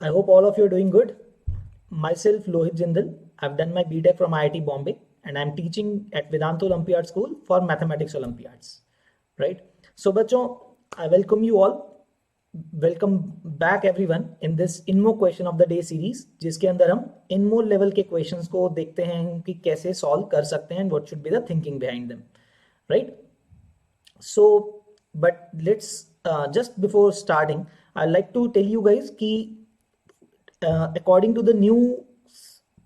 I hope all of you are doing good. Myself, Lohit Jindal. I've done my BTech from IIT Bombay and I'm teaching at Vedanta Olympiad School for Mathematics Olympiads. Right? So, बच्चों, I welcome you all. Welcome back everyone in this INMO question of the day series, जिसके अंदर हम INMO level के questions को देखते हैं कि कैसे solve कर सकते हैं and what should be the thinking behind them. Right? So, but let's just before starting, I'd like to tell you guys कि according to the new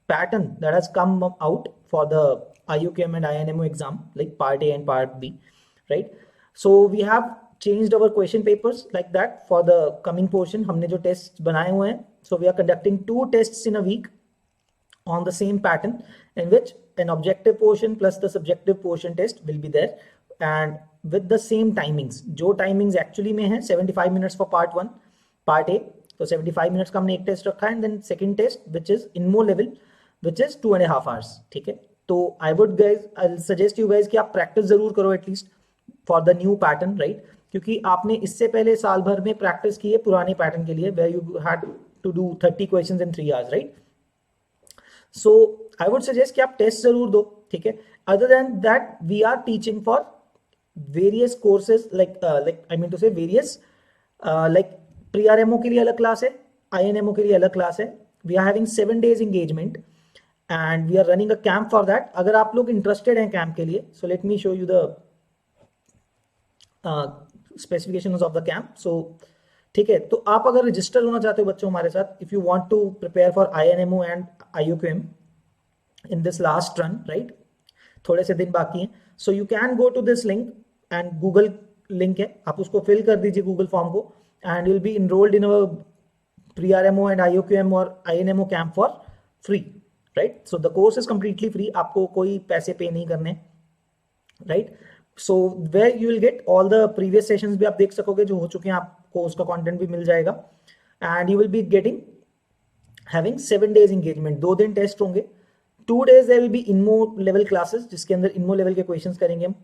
pattern that has come out for the IUQM and INMO exam, like part A and part B, right? So we have changed our question papers like that for the coming portion. हमने जो tests बनाए हुए हैं, so we are conducting 2 tests in a week on the same pattern, in which an objective portion plus the subjective portion test will be there, and with the same timings. जो timings actually में है 75 minutes for part 1, part A, तो 75 minutes का हमने एक test रखा है, and then second test which is INMO level which is 2.5 hours. ठीक है, तो I would guys, I suggest you guys कि आप प्रैक्टिस जरूर करो at least for the new pattern, right? क्योंकि आपने इससे पहले साल भर में प्रैक्टिस की है पुराने पैटर्न के लिए, where you had to do 30 questions in 3 hours, right? So I would suggest कि आप टेस्ट जरूर दो. ठीक है, other than that we are teaching for various courses, like I mean to say various, like pre RMO के लिए अलग class है, आईएनएमओ के लिए अलग क्लास है. We are having 7 days engagement and we are running a camp for that. अगर आप लोग इंटरेस्टेड हैं कैंप के लिए, so let me show you the specifications of the camp. So ठीक है, तो आप अगर रजिस्टर होना चाहते हो बच्चों हमारे साथ, if you want to prepare for INMO and IUQM in this last run, right, थोड़े से दिन बाकी हैं, so you can go to this link, and Google link है, आप उसको फिल कर दीजिए गूगल फॉर्म को, and you'll be enrolled in our pre-RMO and IOQM or INMO camp for free, right? So the course is completely free, आपको कोई पैसे पे नहीं करने, right? So where you will get all the previous sessions भी आप देख सकोगे जो हो चुके हैं, आपको उसका content भी मिल जाएगा, and you will be getting having 7 days engagement. 2 दिन टेस्ट होंगे, 2 days there will be INMO level classes जिसके अंदर INMO level के questions करेंगे हम,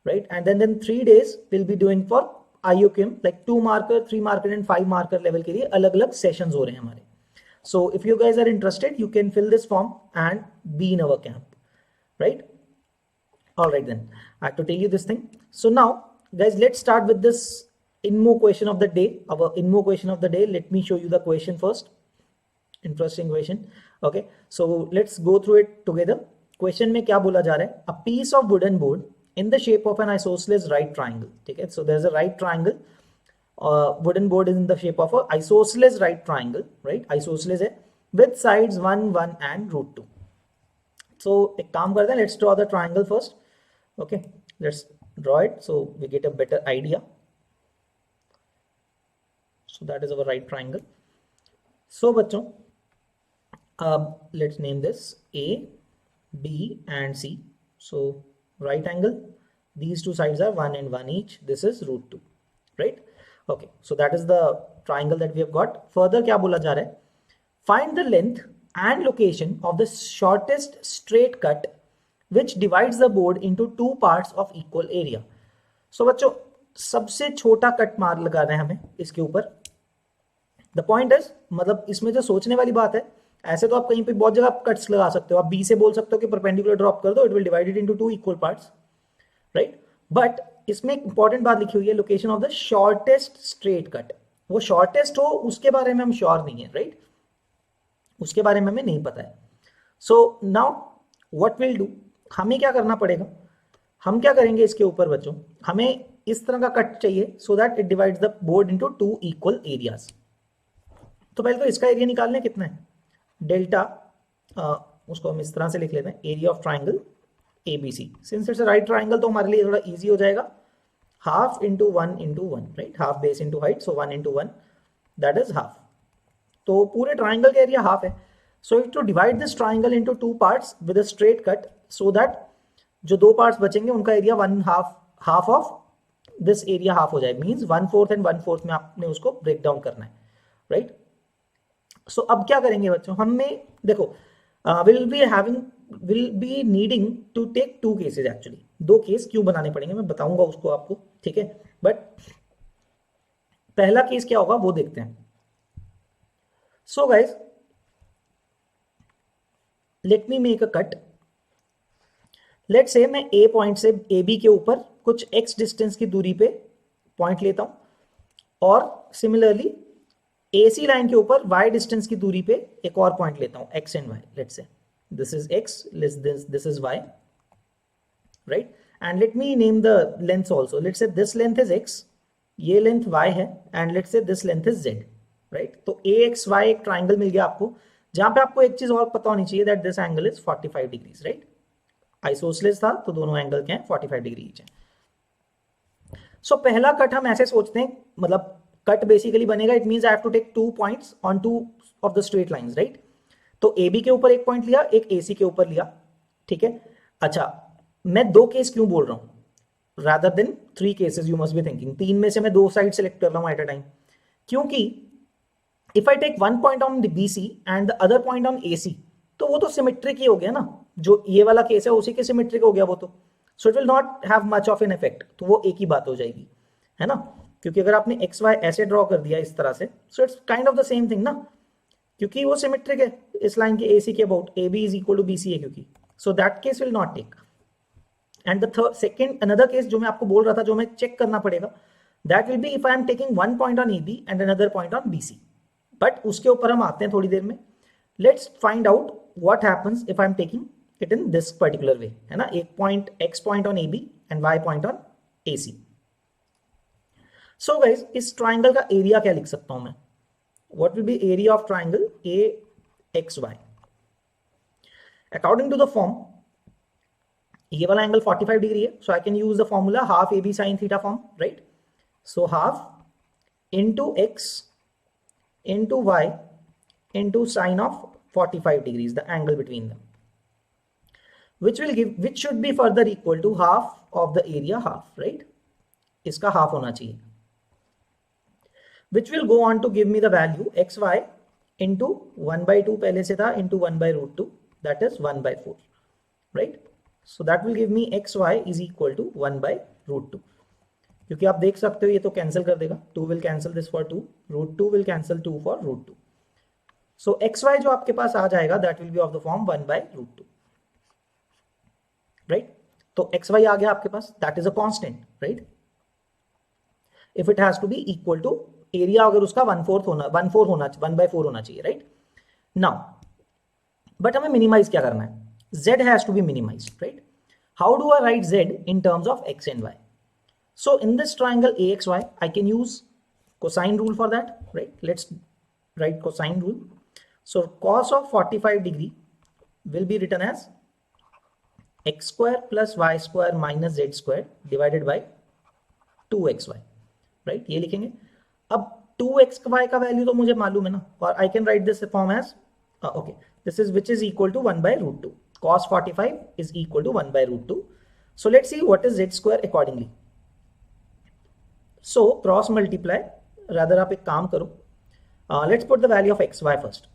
right? And then 3 days we'll be doing for IUQM, like 2 marker, 3 marker and 5 marker level के लिए अलग अलग sessions हो रहे हैं हमारे. So if you guys are interested, you can fill this form and be in our camp, right? All right, then I have to tell you this thing. So now guys, let's start with this INMO question of the day. Our INMO question of the day, let me show you the question first. Interesting question. Okay, so let's go through it together. Question में क्या बोला जा रहा है? A piece of wooden board in the shape of an isosceles right triangle. Okay, so there's a right triangle, wooden board is in the shape of a isosceles right triangle, right? Isosceles है with sides 1, 1 and root 2. So एक काम करते हैं, let's draw the triangle first. Okay, let's draw it so we get a better idea. So that is our right triangle. So बच्चों, let's name this A, B and C. So right angle, these two sides are 1 and 1 each, this is root 2, right? Okay, so that is the triangle that we have got. Further क्या बोला जा रहा है? Find the length and location of the shortest straight cut which divides the board into 2 parts of equal area. So बच्चों, सबसे छोटा cut मार लगा रहे हैं हमें इसके ऊपर. The point is, मतलब इसमें जो सोचने वाली बात है, ऐसे तो आप कहीं पे बहुत जगह कट्स लगा सकते हो. आप बी से बोल सकते हो कि परपेंडिकुलर ड्रॉप कर दो, it will divide it into 2 equal parts, right? But इसमें एक इंपॉर्टेंट बात लिखी हुई है, location of the shortest straight cut. वो शॉर्टेस्ट हो उसके बारे में हम श्योर नहीं है, राइट? उसके बारे में हमें नहीं पता है. So now what will do, हमें क्या करना पड़ेगा? हम क्या करेंगे इसके ऊपर बच्चों, हमें इस तरह का कट चाहिए so that it divides the board into 2 equal areas. तो पहले तो इसका एरिया निकालने कितना है, डेल्टा, उसको हम इस तरह से लिख लेते हैं, area of triangle ABC. Since it's a right triangle तो हमारे लिए थोड़ा इजी हो जाएगा. Half into 1 into 1, right? Half base into height, so 1 into 1 that is half. तो पूरे ट्राइंगल का एरिया हाफ है. So it to divide this triangle into 2 parts with a straight cut, so that जो 2 parts बचेंगे उनका area 1/2 of this area half हो जाए. Means 1/4 and 1/4 में आपने उसको ब्रेक डाउन करना है, राइट? सो अब क्या करेंगे बच्चों, हमें देखो, will be needing to take 2 cases. Actually 2 case क्यों बनाने पड़ेंगे मैं बताऊंगा उसको आपको, ठीक है? बट पहला केस क्या होगा वो देखते हैं. So guys, let me make a cut. Let say मैं ए पॉइंट से ए बी के ऊपर कुछ एक्स डिस्टेंस की दूरी पे पॉइंट लेता हूं और सिमिलरली ए सी लाइन के ऊपर वाई डिस्टेंस की दूरी पे एक और पॉइंट लेता हूं X and Y. Let say this is X, this is Y, right. And let me name the length also. Let say this length is X, ये लेंथ वाई है, and let say this length is Z, right. तो A X Y एक triangle मिल गया आपको, जहां पे आपको एक चीज और पता होनी चाहिए that this angle is 45 degrees, right. Isosceles था तो दोनों एंगल क्या है 45 डिग्री ईच है. सो पहला कट हम ऐसे सोचते हैं, मतलब कट बेसिकली बनेगा, it means I have to take 2 points on 2 of the straight lines, right. तो ए बी के ऊपर एक पॉइंट लिया, एक ए सी के ऊपर लिया, ठीक है. अच्छा, मैं 2 केस क्यों बोल रहा हूं rather than 3 cases, you must be thinking. 3 में से मैं 2 साइड सेलेक्ट कर रहा हूं एट अ टाइम, क्योंकि if I take 1 point on B C and the other point on A C, तो वो तो सिमेट्रिक ही हो गया ना. जो ये वाला केस है उसी के सिमेट्रिक हो गया वो तो. So it will not have much of an effect. तो वो एक ही बात हो जाएगी, है ना. क्योंकि अगर आपने एक्स वाई ऐसे ड्रॉ कर दिया इस तरह से, so it's kind of the same thing ना, क्योंकि वो सिमेट्रिक है इस लाइन के ए सी के about. A B is equal to B C है क्योंकि. So that case will not take. And the third second another case जो मैं आपको बोल रहा था, जो मैं चेक करना पड़ेगा, that will be if I am taking 1 point on A B and another point on B C. But उसके ऊपर हम आते हैं थोड़ी देर में. Let's find out what happens if I'm taking it in this particular way, है ना. एक point x point on AB and y point on AC. So guys, इस ट्राइंगल का एरिया क्या लिख सकता हूं मैं? What will be area of triangle AXY? According to the form, ये वाला एंगल 45 डिग्री है, so I can use the formula half AB sin theta form, right? So half into x into y into sine of 45 degrees, the angle between them, which should be further equal to half of the area half, right. इसका half होना चाहिए, which will go on to give me the value xy into 1/2 पहले से था into 1/√2, that is 1/4, right. So that will give me xy is equal to 1/√2. क्योंकि आप देख सकते हो ये तो कैंसिल कर देगा, 2 will cancel this for 2, √2 will cancel 2 for √2. So xy जो आपके पास आ जाएगा that will be of the form 1/√2, right. तो xy आ गया आपके पास, that is a constant, right. If it has to be equal to area, अगर उसका 1/4 होना 1/4 होना चाहिए, right. Now but हमें मिनिमाइज क्या करना है? z has to be minimized, right. How do I write z in terms of x and y? So in this triangle AXY, I can use cosine rule for that, right. Let's write cosine rule. So cos of 45 degree will be written as x square plus y square minus z square divided by 2xy, right. ये लिखेंगे. अब 2xy का value तो मुझे मालूम है ना, और I can write this form as okay, this is which is equal to 1/√2. Cos 45 is equal to 1/√2. So let's see what is z square accordingly. So cross multiply, rather आप एक काम करो, let's put the value of xy first.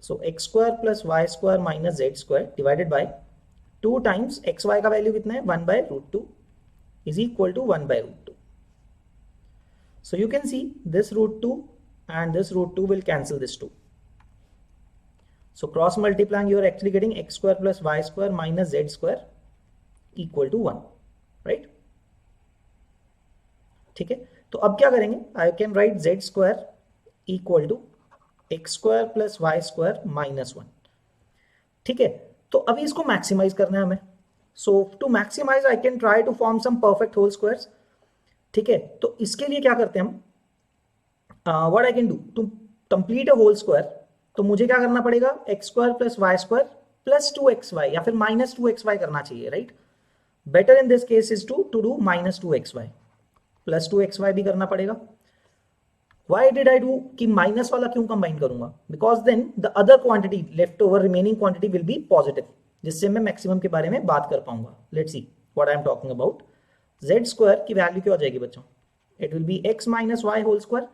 So x square plus y square minus z square divided by 2 times xy का value कितना है 1/√2 is equal to 1/√2. So you can see this √2 and this √2 will cancel this 2. So cross multiplying you are actually getting x square plus y square minus z square equal to 1, right. ठीक है, तो अब क्या करेंगे? I can write z square equal to x square plus y square minus 1. ठीक है, तो अभी इसको मैक्सिमाइज करना है हमें. So to maximise I can try to form some perfect whole squares. ठीक है, तो इसके लिए क्या करते हैं हम, what I can do to complete a whole square, तो मुझे क्या करना पड़ेगा, X square plus Y square plus 2xy या फिर माइनस 2xy करना चाहिए, right. Better in this case is to do minus 2xy, plus 2xy भी करना पड़ेगा. Why did I do कि माइनस वाला क्यों कंबाइन करूंगा? Because then the other quantity left over remaining quantity will be positive, जिससे मैं मैक्सिमम के बारे में बात कर पाऊंगा. Let's see what I am talking about. Z square की वैल्यू क्या हो जाएगी बच्चों? It will be x minus y whole square.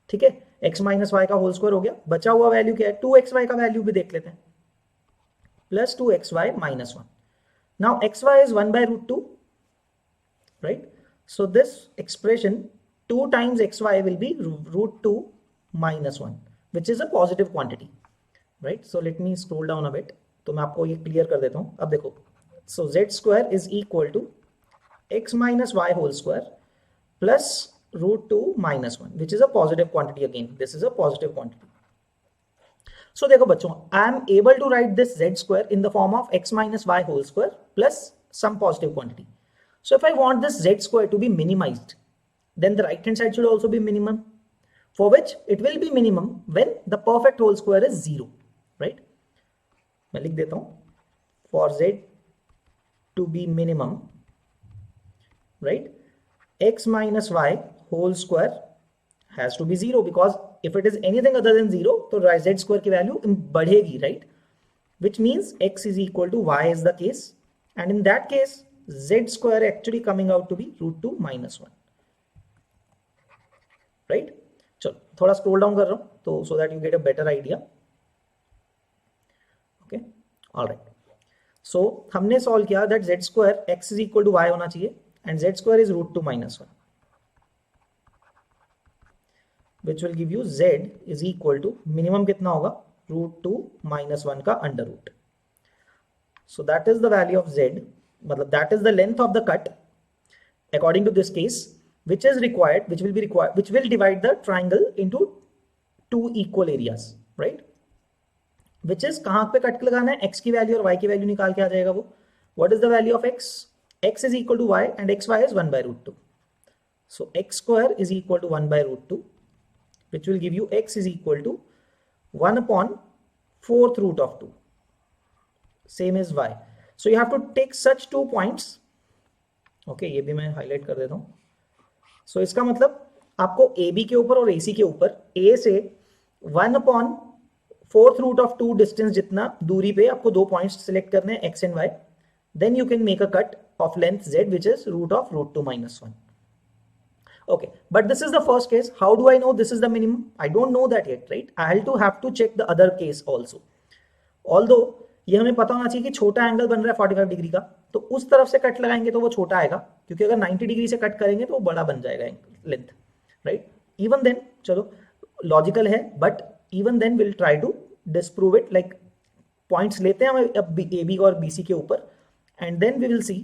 ठीक है, x माइनस वाई का होल स्क्वायर हो गया. बचा हुआ वैल्यू क्या है? 2xy का वैल्यू भी देख लेते हैं, plus 2xy minus 1. Now xy is 1/√2, right. So this expression 2 times xy will be √2 minus 1. which is a positive quantity, right? So let me scroll down a bit. तो मैं आपको ये क्लियर कर देता हूँ. अब देखो, so z square is equal to x minus y whole square plus root 2 minus 1, which is a positive quantity again. This is a positive quantity. So देखो बच्चों, I am able to write this z square in the form of x minus y whole square plus some positive quantity. So if I want this z square to be minimized, then the right hand side should also be minimum, for which it will be minimum when the perfect whole square is 0, right? मैं लिख देता हूँ, for z to be minimum, right, x minus y whole square has to be 0, because if it is anything other than 0, तो z square की value बढ़ेगी, right? Which means x is equal to y is the case, and in that case z square actually coming out to be root 2 minus 1, right? चलो थोड़ा scroll down कर रहा हूँ तो so that you get a better idea. Okay, all right. So हमने solve किया that z square x is equal to y होना चाहिए and z square is root 2 minus 1, which will give you z is equal to minimum कितना होगा, root 2 minus 1 का under root. So that is the value of z, मतलब that is the length of the cut according to this case, which is required, which will divide the triangle into two equal areas, right? Which is कहाँ पे cut लगाना है, x की value और y की value निकाल के आ जाएगा वो. What is the value of x? X is equal to y and xy is 1 by root 2. So x square is equal to 1 by root 2, which will give you x is equal to 1 upon 4th root of 2. Same as y. So you have to take such 2 points. Okay, ये भी मैं highlight कर देता हूँ. So इसका मतलब आपको AB के ऊपर और AC के ऊपर A से 1 upon 4th root of 2 distance जितना दूरी पे आपको 2 पॉइंट्स सिलेक्ट करने हैं x and y. Then you can make a cut of length z, which is root of root 2 minus 1. Okay, but this is the first case. How do I know this is the minimum? I don't know that yet, right? I have to check the other case also. Although ये हमें पता होना चाहिए कि छोटा angle बन रहा है 45 डिग्री का, तो उस तरफ से कट लगाएंगे तो वो छोटा आएगा, क्योंकि अगर 90 डिग्री से कट करेंगे तो वो बड़ा बन जाएगा लेंथ, राइट? इवन देन, चलो लॉजिकल है, but even then will try to disprove it. Like points लेते हैं हम अब ए बी और बी सी के ऊपर, and then we will see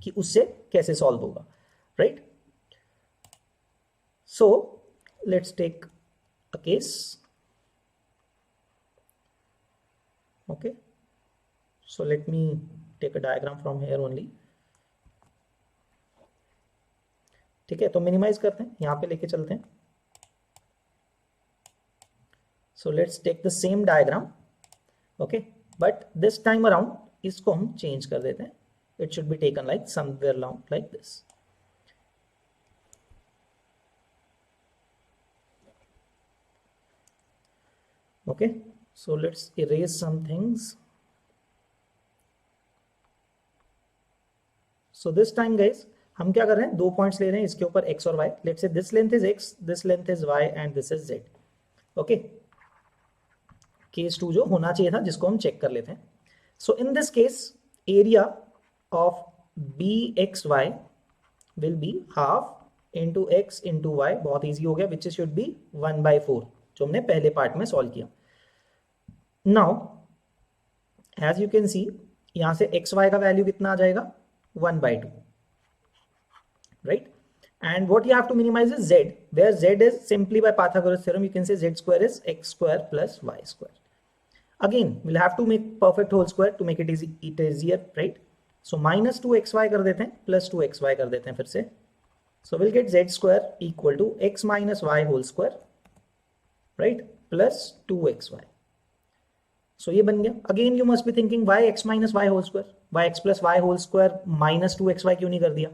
कि उससे कैसे सॉल्व होगा, right? So let's take a case. Okay, so let me take a diagram from here only. ठीक है, तो मिनिमाइज करते हैं, यहाँ पे लेके चलते हैं. So let's take the same diagram, okay, but this time around इसको हम चेंज कर देते हैं. It should be taken like somewhere along like this. Okay, so let's erase some things. So this time guys, हम क्या कर रहे हैं, 2 पॉइंट्स ले रहे हैं इसके ऊपर x और y. Let's say this length is x, this length is y and this is z. Okay, case 2 जो होना चाहिए था जिसको हम चेक कर लेते हैं. So in this case, area of bxy will be half into x into y. बहुत easy हो गया, which should be 1 by 4 जो हमने पहले पार्ट में सॉल्व किया. Now, as you can see, यहां से xy का वैल्यू कितना आ जाएगा, 1 by 2, right? And what you have to minimize is z, where z is simply by Pythagoras theorem you can say z square is x square plus y square. Again, we'll have to make perfect whole square to make it easier, right? So minus 2xy कर देते हैं, plus 2xy कर देते हैं फिर से. So we'll get z square equal to x minus y whole square, right, plus 2xy. So ये बन गया. Again you must be thinking why x minus y whole square, why x plus y whole square minus 2xy क्यों नहीं कर दिया?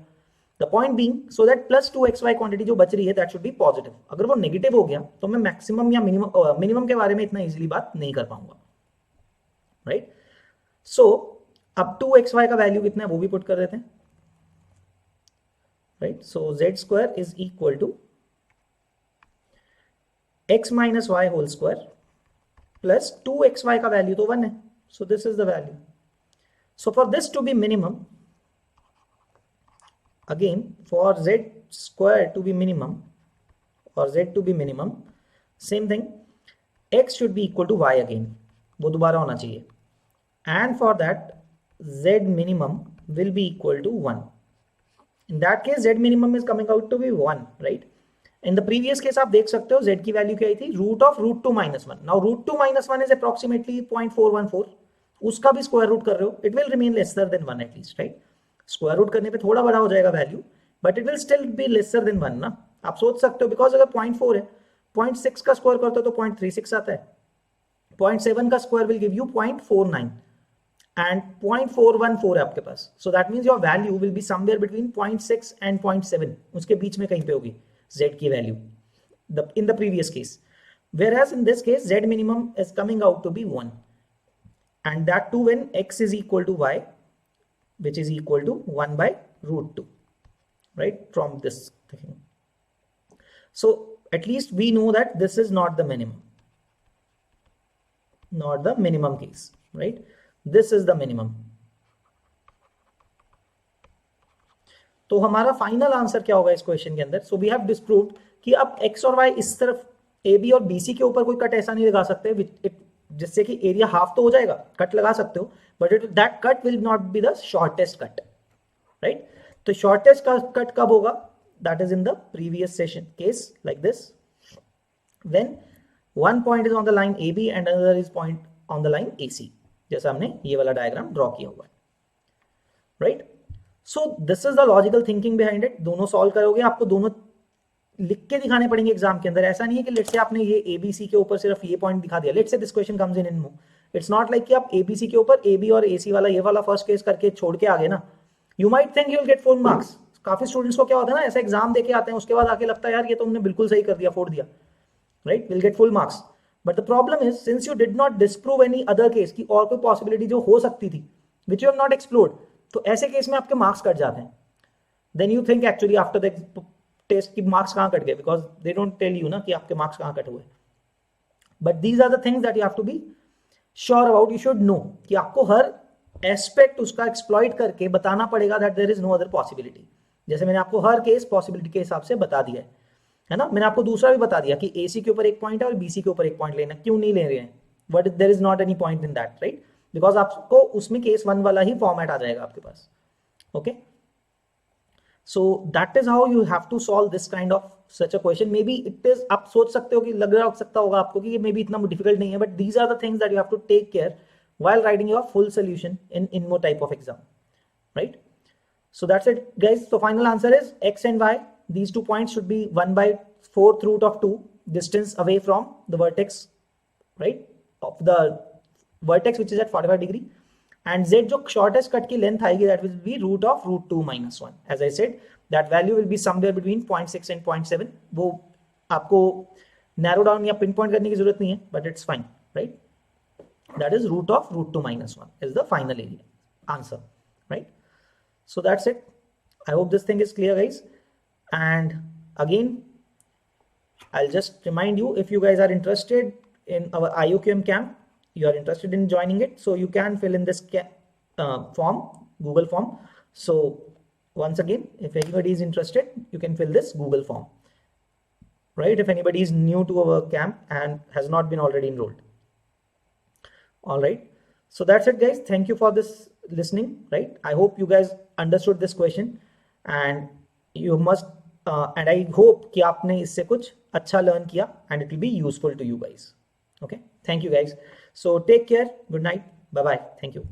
The point being so that plus 2xy quantity जो बच रही है that should be positive. अगर वो नेगेटिव हो गया तो मैं मैक्सिमम या मिनिमम के बारे में इतना इजीली बात नहीं कर पाऊंगा, राइट? सो अब 2xy का वैल्यू कितना है वो भी पुट कर देते हैं, right? So z square is equal to x minus y whole square plus 2xy का वैल्यू तो 1 है. So this is the value. So for this to be minimum, again for z square to be minimum or z to be minimum, same thing, x should be equal to y again, वो दोबारा होना चाहिए, and for that z minimum will be equal to 1. In that case z minimum is coming out to be 1, right? In the previous case आप देख सकते हो z की value क्या आई थी, root of root two minus one. Now root two minus one is approximately 0.414, उसका भी स्क्वायर रूट कर रहे हो, it will remain lesser than 1 at least, right? Square root करने पे थोड़ा बड़ा हो जाएगा value, but it will still be lesser than 1 ना. आप सोच सकते हो बिकॉज अगर 0.4 है, 0.6 का स्क्वायर करते हो तो 0.36 आता है, 0.7 का square will give you 0.49 and 0.414 है आपके पास. So that means your value will be somewhere between 0.6 and 0.7, उसके बीच में कहीं पे होगी z की value in the previous case. Whereas in this case z minimum is coming out to be 1, and that too when x is equal to y, which is equal to 1 by root 2, right, from this thing. So at least we know that this is not the minimum, not the minimum case, right? This is the minimum. तो हमारा final answer क्या होगा इस question के अंदर? So we have disproved कि आप x और y इस तरफ AB और BC के ऊपर कोई कट ऐसा नहीं लगा सकते जिससे कि एरिया हाफ तो हो जाएगा, कट लगा सकते हो, but that cut will not be the shortest cut, right? तो शॉर्टेस्ट कट कब होगा? That is in the previous session case like this, when one point is on the line AB and another is point on the line AC, जैसा हमने ये वाला diagram draw किया हुआ है, right? So this is the logical thinking behind it. दोनों solve करोगे, आपको दोनों लिख के दिखाने पड़ेंगे एग्जाम के अंदर. ऐसा नहीं है कि लेट्स से आपने ये ABC के ऊपर सिर्फ ये पॉइंट दिखा दिया, let's say this question comes in its not like कि आप ABC के ऊपर AB और AC वाला ये वाला फर्स्ट केस करके छोड़ के आगे ना, you might think you will get 4 marks. काफी स्टूडेंट्स को क्या होता है ना, ऐसा एग्जाम देके आते हैं, उसके बाद आके लगता है यार ये तो हमने बिल्कुल सही कर दिया, फोड़ दिया, right? Will get full marks. But the problem is, since you did not disprove any other case की और कोई possibility जो हो सकती थी, which you have not explored, तो ऐसे केस में आपके मार्क्स कट जाते हैं. Then you think actually after the test कि मार्क्स कहाँ कट गए, because they don't tell you ना कि आपके मार्क्स कहाँ कट हुए. But these are the things that you have to be sure about. You should know कि आपको हर एस्पेक्ट उसका एक्सप्लॉइट करके बताना पड़ेगा that there is no other possibility. जैसे मैंने आपको हर केस पॉसिबिलिटी के हिसाब से बता दिया है ना. मैंने आपको दूसरा भी बता दिया कि AC के ऊपर एक पॉइंट है और BC के ऊपर एक पॉइंट लेना, क्यों नहीं ले रहे हैं, but there is not any point in that, right? Because आपको उसमें केस 1 वाला ही फॉर्मेट आ जाएगा आपके पास. Okay, so that is how you have to solve this kind of such a question. May be it is, आप सोच सकते हो कि लग रहा सकता होगा आपको कि ये मे बी इतना डिफिकल्ट नहीं है, but these are the things that you have to take care while writing your full solution in InMo type of exam, right? So that's it guys. So final answer is x and y, these 2 points should be 1 by 4th root of 2 distance away from the vertex, right, of the vertex which is at 45 degree, and z जो shortest cut की length आएगी that will be root of root 2 minus 1. As I said, that value will be somewhere between 0.6 and 0.7. वो आपको narrow down या pinpoint करने की जरूरत नहीं है, but it's fine, right? That is root of root 2 minus 1 is the final area answer, right? So that's it. I hope this thing is clear guys, and again I'll just remind you, if you guys are interested in our IOQM camp, you are interested in joining it, so you can fill in this form, Google form. So once again, if anybody is interested, you can fill this Google form, right? If anybody is new to our camp and has not been already enrolled. All right, so that's it guys. Thank you for this listening, right? I hope you guys understood this question, and you must and I hope कि आपने इससे कुछ अच्छा learn किया, and it will be useful to you guys. Okay, thank you guys. So take care, good night, bye bye, thank you.